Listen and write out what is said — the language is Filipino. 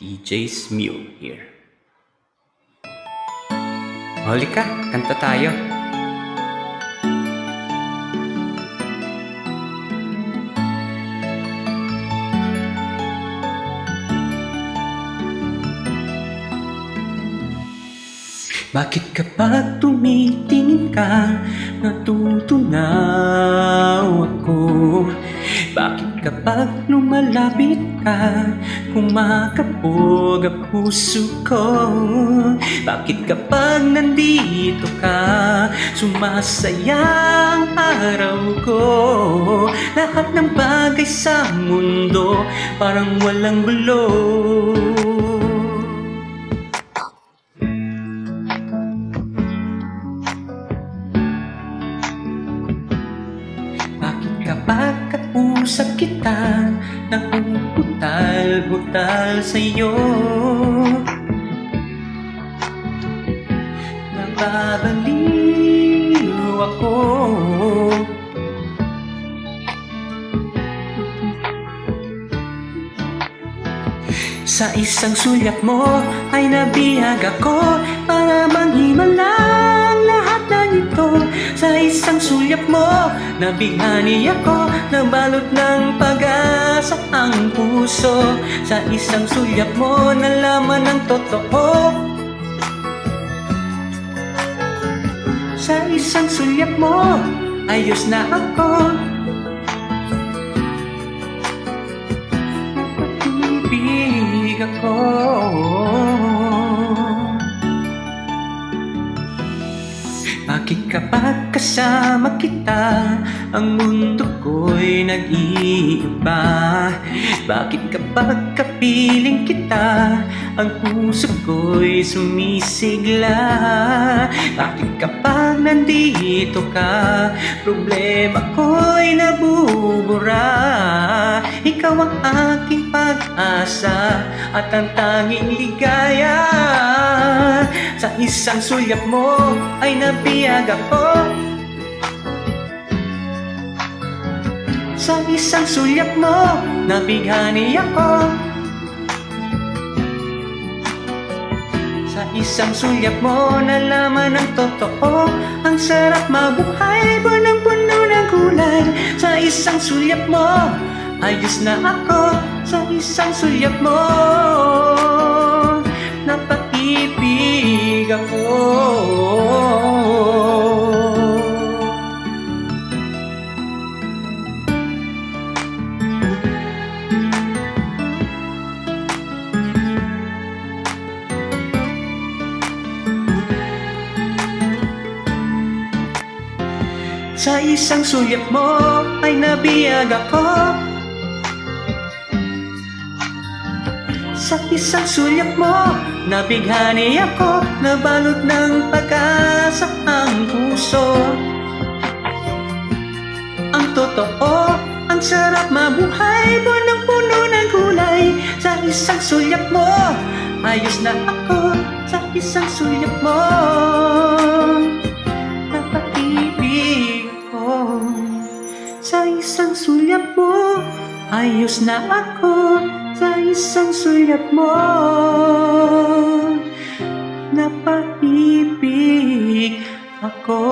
DJ's Mule here. Halika, kanta tayo. Bakit kapag tumitingin ka, natutunaw ako? Bakit kapag lumalapit ka, kumakabog ang puso ko? Bakit kapag nandito ka, sumasaya ang araw ko? Lahat ng bagay sa mundo parang walang gulo. Kapag kausap kita, napuputal-butal sa'yo, nababaliw ako. Sa isang sulyap mo ay nabihag ako, para manghimalang lahat ng ito. Sa isang sulyap mo, nabighani ako, nabalot ng pag-asa ang puso. Sa isang sulyap mo, nalaman ang totoo. Sa isang sulyap mo, ayos na ako. Napag-ibig ako. Bakit kapag kasama kita, ang mundo ko'y nag-iiba? Bakit kapag kapiling kita, ang puso ko'y sumisigla? Bakit kapag nandito ka, problema ko'y nabubura? Ikaw ang aking pag-asa at ang tanging ligaya. Sa isang sulyap mo ay nabihag ako. Sa isang sulyap mo, nabighani ako. Sa isang sulyap mo, nalaman ang totoo. Ang sarap mabuhay, punong-puno ng kulay. Sa isang sulyap mo, ayos na ako. Sa isang sulyap mo, napag-ibig ako. Sa isang sulyap mo ay nabihag ako. Sa isang sulyap mo, nabighani ako, nabalot ng pag-asa ang puso. Ang totoo, ang sarap mabuhay, punong-puno ng kulay. Sa isang sulyap mo, ayos na ako. Sa isang sulyap mo, napag-ibig ako. Sa isang sulyap mo, ayos na ako. Sa isang sulyap mo, napag-ibig ako.